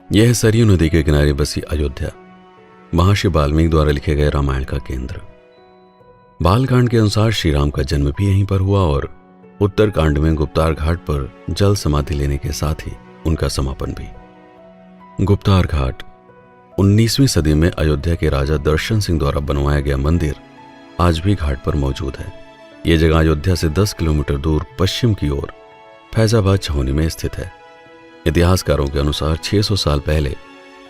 यह सरयू नदी के किनारे बसी अयोध्या महर्षि वाल्मीकि द्वारा लिखे गए रामायण का केंद्र। बालकांड के अनुसार श्री राम का जन्म भी यहीं पर हुआ और उत्तरकांड में गुप्तार घाट पर जल समाधि लेने के साथ ही उनका समापन भी। गुप्तार घाट 19वीं सदी में अयोध्या के राजा दर्शन सिंह द्वारा बनवाया गया मंदिर आज भी घाट पर मौजूद है। यह जगह अयोध्या से 10 किलोमीटर दूर पश्चिम की ओर फैजाबाद छावनी में स्थित है। इतिहासकारों के अनुसार 600 साल पहले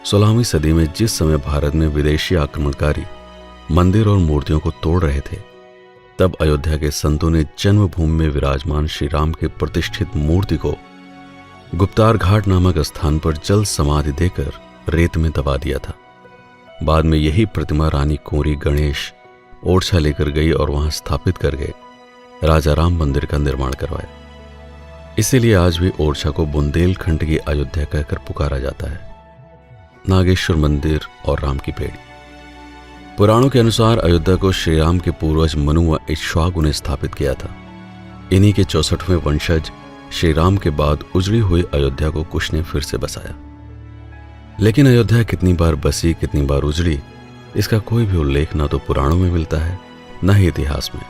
16वीं सदी में जिस समय भारत में विदेशी आक्रमणकारी मंदिर और मूर्तियों को तोड़ रहे थे, तब अयोध्या के संतों ने जन्मभूमि में विराजमान श्री राम के प्रतिष्ठित मूर्ति को गुप्तार घाट नामक स्थान पर जल समाधि देकर रेत में दबा दिया था। बाद में यही प्रतिमा रानी कुंवरी गणेश ओरछा लेकर गई और वहां स्थापित कर गए राजा राम मंदिर का निर्माण करवाया। इसीलिए आज भी ओरछा को बुंदेलखंड की अयोध्या कहकर पुकारा जाता है। नागेश्वर मंदिर और राम की पेड़ी। पुराणों के अनुसार अयोध्या को श्री राम के पूर्वज मनु व इक्ष्वाकु ने स्थापित किया था। इन्हीं के 64वें वंशज श्री राम के बाद उजड़ी हुई अयोध्या को कुश ने फिर से बसाया। लेकिन अयोध्या कितनी बार बसी, कितनी बार उजड़ी, इसका कोई भी उल्लेख ना तो पुराणों में मिलता है न ही इतिहास में।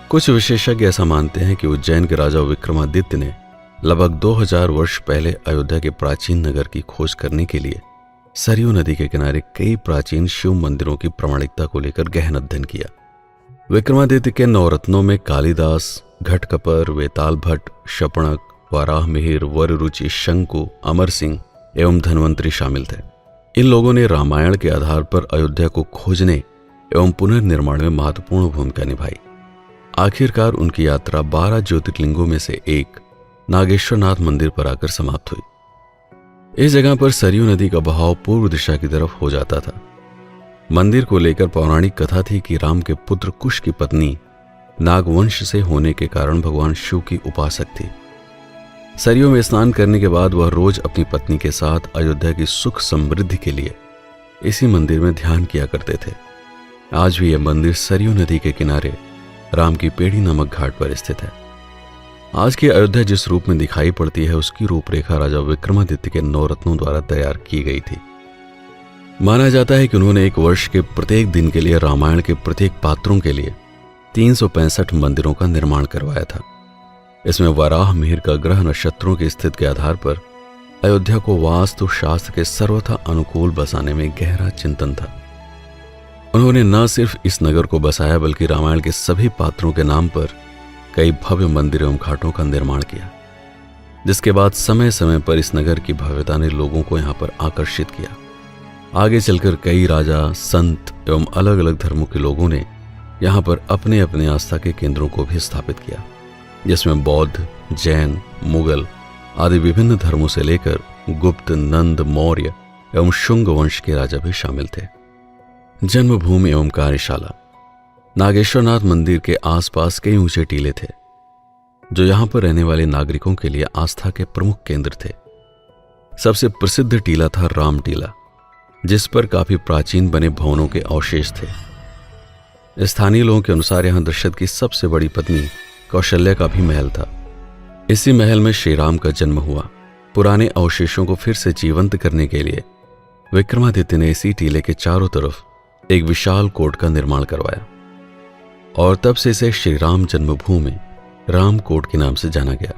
कुछ विशेषज्ञ ऐसा मानते हैं कि उज्जैन के राजा विक्रमादित्य ने लगभग 2000 वर्ष पहले अयोध्या के प्राचीन नगर की खोज करने के लिए सरयू नदी के किनारे कई प्राचीन शिव मंदिरों की प्रामाणिकता को लेकर गहन अध्ययन किया। विक्रमादित्य के नवरत्नों में कालिदास, घटकपर, वेताल भट्ट, शपणक, वाराह मिहिर, वररुचि, शंकु, अमर सिंह एवं धन्वंतरी शामिल थे। इन लोगों ने रामायण के आधार पर अयोध्या को खोजने एवं पुनर्निर्माण में महत्वपूर्ण भूमिका निभाई। आखिरकार उनकी यात्रा 12 ज्योतिर्लिंगों में से एक नागेश्वरनाथ मंदिर पर आकर समाप्त हुई। इस जगह पर सरयू नदी का बहाव पूर्व दिशा की तरफ हो जाता था। मंदिर को लेकर पौराणिक कथा थी कि राम के पुत्र कुश की पत्नी नागवंश से होने के कारण भगवान शिव की उपासक थी। सरयू में स्नान करने के बाद वह रोज अपनी पत्नी के साथ अयोध्या की सुख समृद्धि के लिए इसी मंदिर में ध्यान किया करते थे। आज भी यह मंदिर सरयू नदी के किनारे राम की पेड़ी नामक घाट पर स्थित है। आज की अयोध्या जिस रूप में दिखाई पड़ती है, उसकी रूपरेखा राजा विक्रमादित्य के नवरत्नों द्वारा तैयार की गई थी। माना जाता है कि उन्होंने एक वर्ष के प्रत्येक दिन के लिए रामायण के प्रत्येक पात्रों के लिए 365 मंदिरों का निर्माण करवाया था। इसमें वराह मिहिर का ग्रह नक्षत्रों की स्थिति के आधार पर अयोध्या को वास्तु शास्त्र के सर्वथा अनुकूल बसाने में गहरा चिंतन था। उन्होंने न सिर्फ इस नगर को बसाया बल्कि रामायण के सभी पात्रों के नाम पर कई भव्य मंदिर एवं घाटों का निर्माण किया, जिसके बाद समय समय पर इस नगर की भव्यता ने लोगों को यहां पर आकर्षित किया। आगे चलकर कई राजा, संत एवं अलग अलग धर्मों के लोगों ने यहां पर अपने अपने आस्था के केंद्रों को भी स्थापित किया, जिसमें बौद्ध, जैन, मुगल आदि विभिन्न धर्मों से लेकर गुप्त, नंद, मौर्य एवं शुंग वंश के राजा भी शामिल थे। जन्मभूमि एवं कार्यशाला। नागेश्वरनाथ मंदिर के आसपास कई ऊंचे टीले थे, जो यहां पर रहने वाले नागरिकों के लिए आस्था के प्रमुख केंद्र थे। सबसे प्रसिद्ध टीला था राम टीला, जिस पर काफी प्राचीन बने भवनों के अवशेष थे। स्थानीय लोगों के अनुसार यहां दशरथ की सबसे बड़ी पत्नी कौशल्या का भी महल था। इसी महल में श्री राम का जन्म हुआ। पुराने अवशेषों को फिर से जीवंत करने के लिए विक्रमादित्य ने इसी टीले के चारों तरफ एक विशाल कोट का निर्माण करवाया और तब से इसे श्री राम जन्मभूमि राम कोट के नाम से जाना गया।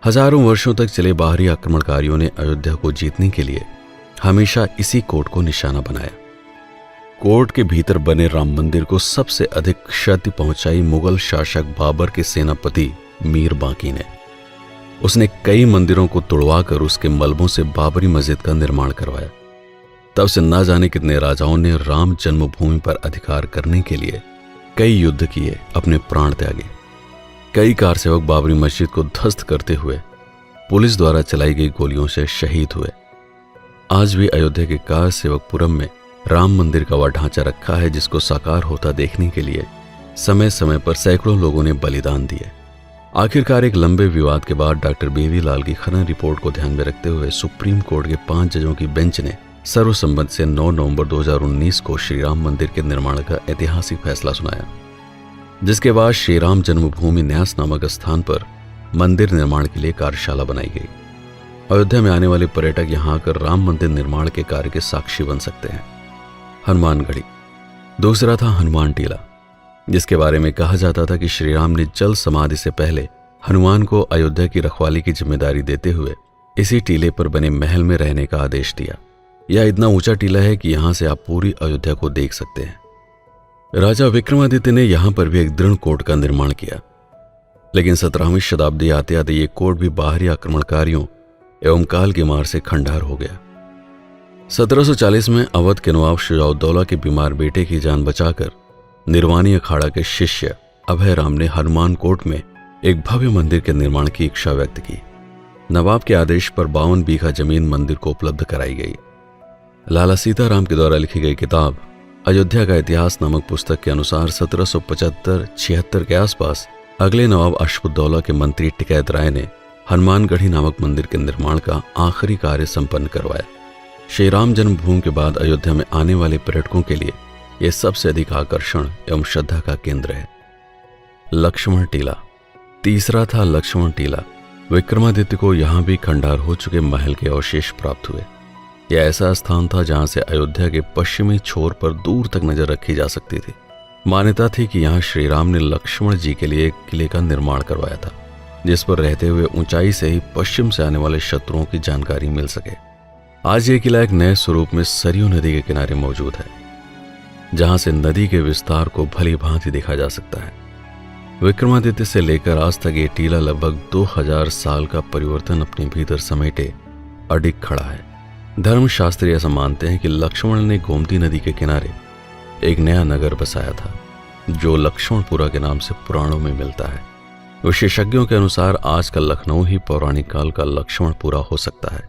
हजारों वर्षों तक चले बाहरी आक्रमणकारियों ने अयोध्या को जीतने के लिए हमेशा इसी कोट को निशाना बनाया। कोट के भीतर बने राम मंदिर को सबसे अधिक क्षति पहुंचाई मुगल शासक बाबर के सेनापति मीर बांकी ने। उसने कई मंदिरों को तुड़वाकर उसके मलबों से बाबरी मस्जिद का निर्माण करवाया। तब से न जाने कितने राजाओं ने राम जन्मभूमि पर अधिकार करने के लिए कई युद्ध किए, अपने प्राण त्यागे। कई कारसेवक बाबरी मस्जिद को ध्वस्त करते हुए पुलिस द्वारा चलाई गई गोलियों से शहीद हुए। आज भी अयोध्या के कारसेवकपुरम में राम मंदिर का वह ढांचा रखा है, जिसको साकार होता देखने के लिए समय समय पर सैकड़ों लोगों ने बलिदान दिए। आखिरकार एक लंबे विवाद के बाद डॉक्टर बेबीलाल की खनन रिपोर्ट को ध्यान में रखते हुए सुप्रीम कोर्ट के 5 जजों की बेंच ने सर्वसम्मत से 9 नवंबर 2019 को श्री राम मंदिर के निर्माण का ऐतिहासिक फैसला सुनाया, जिसके बाद श्री राम जन्मभूमि न्यास नामक स्थान पर मंदिर निर्माण के लिए कार्यशाला बनाई गई अयोध्या में आने वाले पर्यटक यहां आकर राम मंदिर निर्माण के कार्य के साक्षी बन सकते हैं। हनुमानगढ़ी। दूसरा था हनुमान टीला, जिसके बारे में कहा जाता था कि श्री राम ने जल समाधि से पहले हनुमान को अयोध्या की रखवाली की जिम्मेदारी देते हुए इसी टीले पर बने महल में रहने का आदेश दिया। यह इतना ऊंचा टीला है कि यहां से आप पूरी अयोध्या को देख सकते हैं। राजा विक्रमादित्य ने यहां पर भी एक दृढ़ कोट का निर्माण किया, लेकिन 17वीं शताब्दी आते आते ये कोट भी बाहरी आक्रमणकारियों एवं काल की मार से खंडार हो गया। 1740 में अवध के नवाब शुजाउद्दौला के बीमार बेटे की जान बचाकर निर्वाणी अखाड़ा के शिष्य अभय राम ने हनुमान कोट में एक भव्य मंदिर के निर्माण की इच्छा व्यक्त की। नवाब के आदेश पर 52 बीघा जमीन मंदिर को उपलब्ध कराई गई। लाला सीताराम के द्वारा लिखी गई किताब अयोध्या का इतिहास नामक पुस्तक के अनुसार 1775-76 के आसपास अगले नवाब अशफुद्दौला के मंत्री टिकैत राय ने हनुमानगढ़ी नामक मंदिर के निर्माण का आखिरी कार्य संपन्न करवाया। श्री राम जन्मभूमि के बाद अयोध्या में आने वाले पर्यटकों के लिए यह सबसे अधिक आकर्षण एवं श्रद्धा का केंद्र है। लक्ष्मण टीला। तीसरा था लक्ष्मण टीला। विक्रमादित्य को यहां भी खंडार हो चुके महल के अवशेष प्राप्त हुए। यह ऐसा स्थान था जहां से अयोध्या के पश्चिमी छोर पर दूर तक नजर रखी जा सकती थी। मान्यता थी कि यहां श्री राम ने लक्ष्मण जी के लिए एक किले का निर्माण करवाया था, जिस पर रहते हुए ऊंचाई से ही पश्चिम से आने वाले शत्रुओं की जानकारी मिल सके। आज ये किला एक नए स्वरूप में सरयू नदी के किनारे मौजूद है, जहां से नदी के विस्तार को भली भांति देखा जा सकता है। विक्रमादित्य से लेकर आज तक ये टीला लगभग 2000 साल का परिवर्तन अपने भीतर समेटे अडिग खड़ा है। धर्मशास्त्री ऐसा मानते हैं कि लक्ष्मण ने गोमती नदी के किनारे एक नया नगर बसाया था, जो लक्ष्मणपुरा के नाम से पुराणों में मिलता है। विशेषज्ञों के अनुसार आज का लखनऊ ही पौराणिक काल का लक्ष्मणपुरा हो सकता है।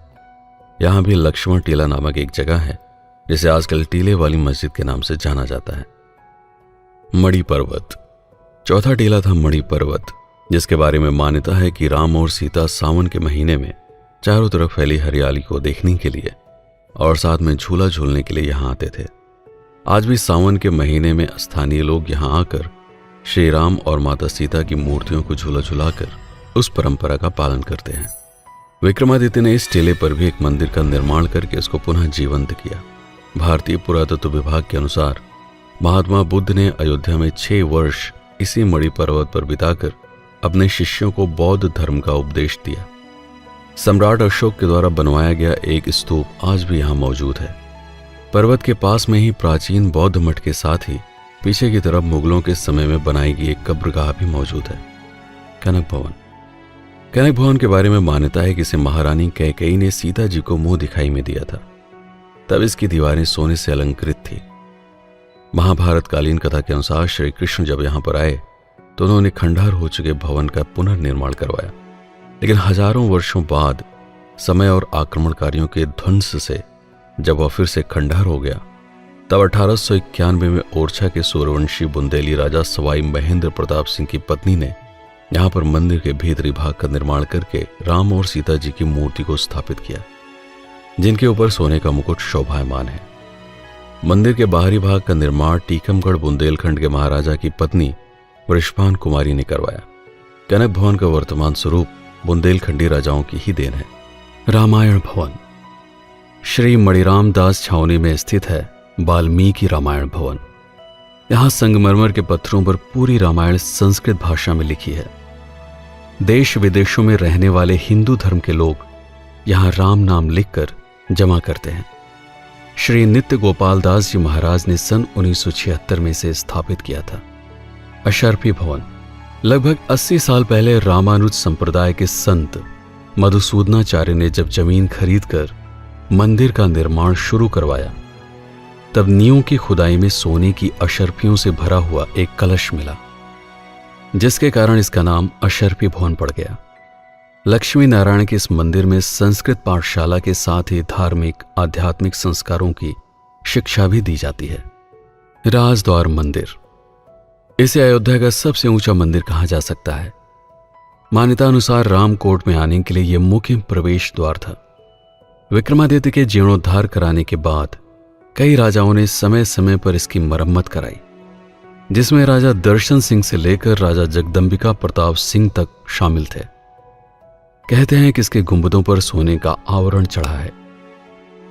यहां भी लक्ष्मण टीला नामक एक जगह है, जिसे आजकल टीले वाली मस्जिद के नाम से जाना जाता है। मणि पर्वत। चौथा टीला था मणि पर्वत, जिसके बारे में मान्यता है कि राम और सीता सावन के महीने में चारों तरफ फैली हरियाली को देखने के लिए और साथ में झूला झूलने के लिए यहां आते थे। आज भी सावन के महीने में स्थानीय लोग यहां आकर श्री राम और माता सीता की मूर्तियों को झूला झुलाकर उस परंपरा का पालन करते हैं। विक्रमादित्य ने इस टीले पर भी एक मंदिर का निर्माण करके इसको पुनः जीवंत किया। भारतीय पुरातत्व विभाग के अनुसार महात्मा बुद्ध ने अयोध्या में 6 वर्ष इसी मणि पर्वत पर बिताकर अपने शिष्यों को बौद्ध धर्म का उपदेश दिया। सम्राट अशोक के द्वारा बनवाया गया एक स्तूप आज भी यहां मौजूद है। पर्वत के पास में ही प्राचीन बौद्ध मठ के साथ ही पीछे की तरफ मुगलों के समय में बनाई गई एक कब्रगाह भी मौजूद है। कनक भवन। कनक भवन के बारे में मान्यता है कि इसे महारानी कैकेयी ने सीता जी को मुंह दिखाई में दिया था। तब इसकी दीवारें सोने से अलंकृत थी। महाभारत कालीन कथा के अनुसार श्री कृष्ण जब यहां पर आए तो उन्होंने खंडार हो चुके भवन का पुनर्निर्माण करवाया, लेकिन हजारों वर्षों बाद समय और आक्रमणकारियों के ध्वंस से जब वह फिर से खंडार हो गया, तब 1891 में ओरछा के सूर्यवंशी बुंदेली राजा सवाई महेंद्र प्रताप सिंह की पत्नी ने यहां पर मंदिर के भीतरी भाग का निर्माण करके राम और सीता जी की मूर्ति को स्थापित किया, जिनके ऊपर सोने का मुकुट शोभायमान है। मंदिर के बाहरी भाग का निर्माण टीकमगढ़ बुंदेलखंड के महाराजा की पत्नी वृषभान कुमारी ने करवाया। कनक भवन का वर्तमान स्वरूप बुंदेलखंडी राजाओं की ही देन है। रामायण भवन। श्री मणिराम दास छावनी में स्थित है वाल्मीकि रामायण भवन। यहां संगमरमर के पत्थरों पर पूरी रामायण संस्कृत भाषा में लिखी है। देश विदेशों में रहने वाले हिंदू धर्म के लोग यहां राम नाम लिखकर जमा करते हैं। श्री नित्य गोपाल दास जी महाराज ने सन 1976 में इसे स्थापित किया था। अशर्फी भवन। लगभग 80 साल पहले रामानुज संप्रदाय के संत मधुसूदनाचार्य ने जब जमीन खरीदकर मंदिर का निर्माण शुरू करवाया, तब नींव की खुदाई में सोने की अशर्फियों से भरा हुआ एक कलश मिला, जिसके कारण इसका नाम अशर्फी भवन पड़ गया। लक्ष्मी नारायण के इस मंदिर में संस्कृत पाठशाला के साथ ही धार्मिक आध्यात्मिक संस्कारों की शिक्षा भी दी जाती है। राजद्वार मंदिर। इसे अयोध्या का सबसे ऊंचा मंदिर कहा जा सकता है। मान्यता अनुसार रामकोट में आने के लिए यह मुख्य प्रवेश द्वार था। विक्रमादित्य के जीर्णोद्धार कराने के बाद कई राजाओं ने समय समय पर इसकी मरम्मत कराई, जिसमें राजा दर्शन सिंह से लेकर राजा जगदंबिका प्रताप सिंह तक शामिल थे। कहते हैं कि इसके गुंबदों पर सोने का आवरण चढ़ा है।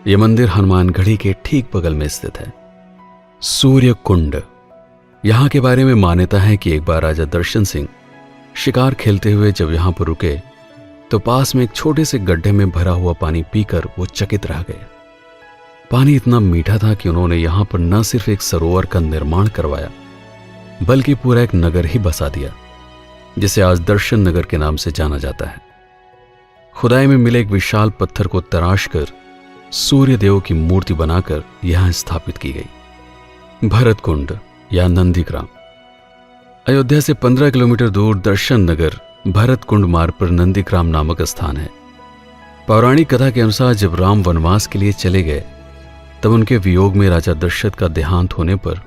यह मंदिर हनुमानगढ़ी के ठीक बगल में स्थित है। सूर्य कुंड। यहां के बारे में मान्यता है कि एक बार राजा दर्शन सिंह शिकार खेलते हुए जब यहां पर रुके तो पास में एक छोटे से गड्ढे में भरा हुआ पानी पीकर वो चकित रह गए। पानी इतना मीठा था कि उन्होंने यहां पर न सिर्फ एक सरोवर का निर्माण करवाया बल्कि पूरा एक नगर ही बसा दिया, जिसे आज दर्शन नगर के नाम से जाना जाता है। खुदाई में मिले एक विशाल पत्थर को तराश कर सूर्य देव की मूर्ति बनाकर यहां स्थापित की गई। भरत कुंड या नंदीग्राम। अयोध्या से 15 किलोमीटर दूर दर्शन नगर भरत कुंड मार्ग पर नंदीग्राम नामक स्थान है। पौराणिक कथा के अनुसार जब राम वनवास के लिए चले गए तब उनके वियोग में राजा दशरथ का देहांत होने पर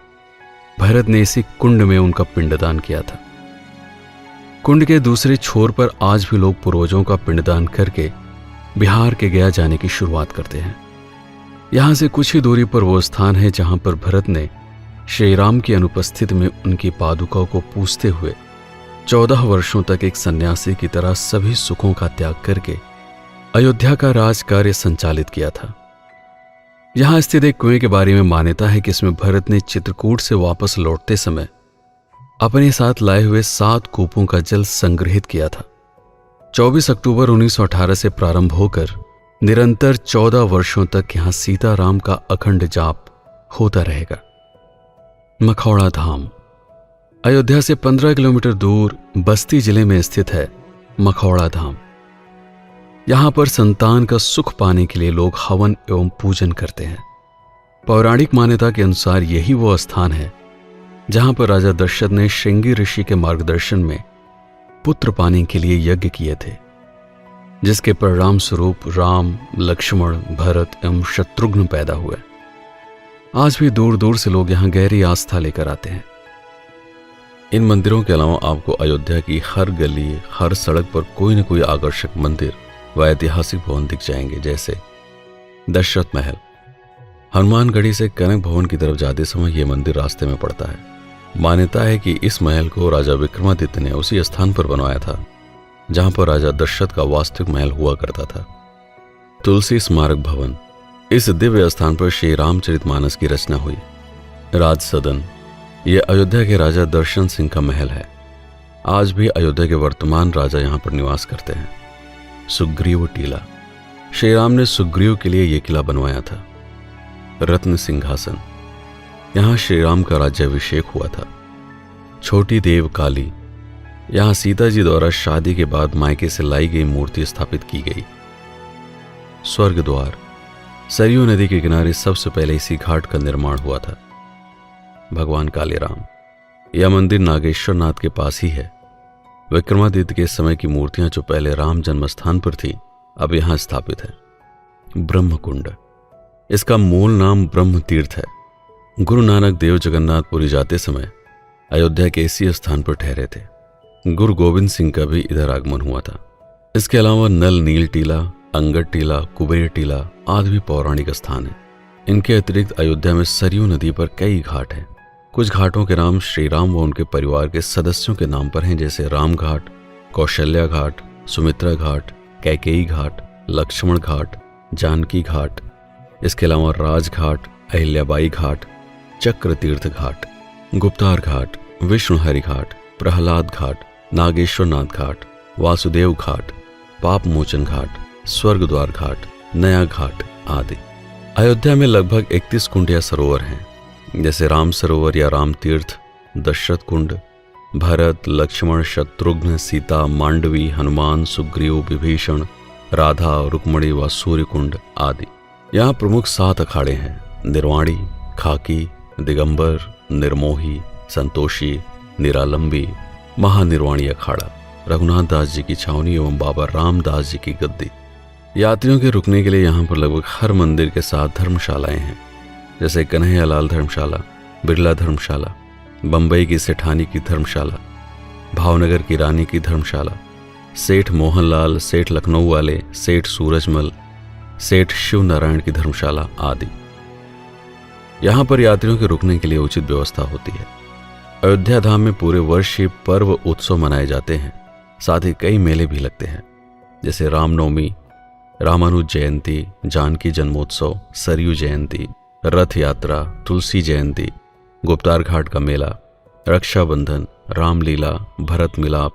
भरत ने इसी कुंड में उनका पिंडदान किया था। कुंड के दूसरे छोर पर आज भी लोग पूर्वजों का पिंडदान करके बिहार के गया जाने की शुरुआत करते हैं। यहां से कुछ ही दूरी पर वो स्थान है जहां पर भरत ने श्री राम की अनुपस्थिति में उनकी पादुकाओं को पूजते हुए 14 वर्षों तक एक सन्यासी की तरह सभी सुखों का त्याग करके अयोध्या का राज कार्य संचालित किया था। यहां स्थित एक कुएं के बारे में मान्यता है कि इसमें भरत ने चित्रकूट से वापस लौटते समय अपने साथ लाए हुए 7 कूपों का जल संग्रहित किया था। 24 अक्टूबर 1918 से प्रारंभ होकर निरंतर 14 वर्षों तक यहां सीताराम का अखंड जाप होता रहेगा। मखौड़ा धाम। अयोध्या से 15 किलोमीटर दूर बस्ती जिले में स्थित है मखौड़ा धाम। यहां पर संतान का सुख पाने के लिए लोग हवन एवं पूजन करते हैं। पौराणिक मान्यता के अनुसार यही वो स्थान है जहां पर राजा दशरथ ने श्रृंगी ऋषि के मार्गदर्शन में पुत्र पाने के लिए यज्ञ किए थे, जिसके परिणाम स्वरूप राम, लक्ष्मण, भरत एवं शत्रुघ्न पैदा हुए। आज भी दूर दूर से लोग यहां गहरी आस्था लेकर आते हैं। इन मंदिरों के अलावा आपको अयोध्या की हर गली, हर सड़क पर कोई न कोई आकर्षक मंदिर व ऐतिहासिक भवन दिख जाएंगे, जैसे दशरथ महल। हनुमानगढ़ी से कनक भवन की तरफ जाते समय यह मंदिर रास्ते में पड़ता है। मान्यता है कि इस महल को राजा विक्रमादित्य ने उसी स्थान पर बनवाया था जहां पर राजा दशरथ का वास्तविक महल हुआ करता था। तुलसी स्मारक भवन। इस दिव्य स्थान पर श्री रामचरितमानस की रचना हुई। राज सदन। यह अयोध्या के राजा दर्शन सिंह का महल है। आज भी अयोध्या के वर्तमान राजा यहां पर निवास करते हैं। सुग्रीव टीला। श्री राम ने सुग्रीव के लिए यह किला बनवाया था। रत्न सिंहासन। यहां श्री राम का राज्याभिषेक हुआ था। छोटी देव काली। यहां सीता जी द्वारा शादी के बाद मायके से लाई गई मूर्ति स्थापित की गई। स्वर्ग द्वार। सरयू नदी के किनारे सबसे पहले इसी घाट का निर्माण हुआ था। भगवान कालीराम। यह मंदिर नागेश्वर नाथ के पास ही है। विक्रमादित्य के समय की मूर्तियां जो पहले राम जन्म स्थान पर थी अब यहां स्थापित है। ब्रह्म कुंड। इसका मूल नाम ब्रह्म तीर्थ है। गुरु नानक देव जगन्नाथपुरी जाते समय अयोध्या के इसी स्थान पर ठहरे थे। गुरु गोविंद सिंह का भी इधर आगमन हुआ था। इसके अलावा नल नील टीला, अंगद टीला, कुबेर टीला आदि भी पौराणिक स्थान है। इनके अतिरिक्त अयोध्या में सरयू नदी पर कई घाट हैं। कुछ घाटों के नाम श्री राम व उनके परिवार के सदस्यों के नाम पर हैं, जैसे राम घाट, कौशल्या घाट, सुमित्रा घाट, कैकेयी घाट, लक्ष्मण घाट, जानकी घाट। इसके अलावा राजघाट, अहिल्याबाई घाट, चक्र तीर्थ घाट, गुप्तार घाट, विष्णुहरि घाट, प्रहलाद घाट, नागेश्वर नाथ घाट, वासुदेव घाट, पाप मोचन घाट, स्वर्ग द्वार घाट, नया घाट आदि। अयोध्या में लगभग 31 कुंड या सरोवर हैं, जैसे राम सरोवर या राम तीर्थ, दशरथ कुंड, भरत, लक्ष्मण, शत्रुघ्न, सीता, मांडवी, हनुमान, सुग्रीव, विभीषण, राधा, रुक्मणी व सूर्य कुंड आदि। यहाँ प्रमुख 7 अखाड़े हैं: निर्वाणी, खाकी, दिगंबर, निर्मोही, संतोषी, निरालंबी, महानिर्वाणी अखाड़ा, रघुनाथ दास जी की छावनी एवं बाबा रामदास जी की गद्दी। यात्रियों के रुकने के लिए यहाँ पर लगभग हर मंदिर के साथ धर्मशालाएं हैं, जैसे कन्हैयालाल धर्मशाला, बिरला धर्मशाला, बंबई की सेठानी की धर्मशाला, भावनगर की रानी की धर्मशाला, सेठ मोहनलाल, सेठ लखनऊ वाले, सेठ सूरजमल, सेठ शिव नारायण की धर्मशाला आदि। यहाँ पर यात्रियों के रुकने के लिए उचित व्यवस्था होती है। अयोध्या धाम में पूरे वर्ष ही पर्व उत्सव मनाए जाते हैं, साथ ही कई मेले भी लगते हैं। जैसे रामनवमी, रामानुज जयंती, जानकी जन्मोत्सव, सरयू जयंती, रथ यात्रा, तुलसी जयंती, गुप्तार घाट का मेला, रक्षाबंधन, रामलीला, भरत मिलाप,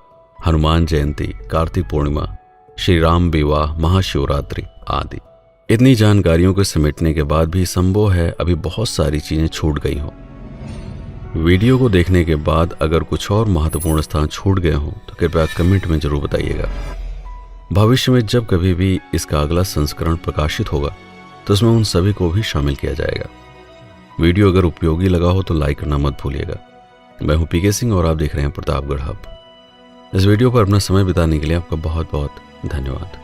हनुमान जयंती, कार्तिक पूर्णिमा, श्री राम विवाह, महाशिवरात्रि आदि। इतनी जानकारियों को समेटने के बाद भी संभव है अभी बहुत सारी चीजें छूट गई हों। वीडियो को देखने के बाद अगर कुछ और महत्वपूर्ण स्थान छूट गए हों तो कृपया कमेंट में जरूर बताइएगा। भविष्य में जब कभी भी इसका अगला संस्करण प्रकाशित होगा तो उसमें उन सभी को भी शामिल किया जाएगा। वीडियो अगर उपयोगी लगा हो तो लाइक करना मत भूलिएगा। मैं हूं पीके सिंह और आप देख रहे हैं प्रतापगढ़ हब। इस वीडियो पर अपना समय बिताने के लिए आपका बहुत बहुत धन्यवाद।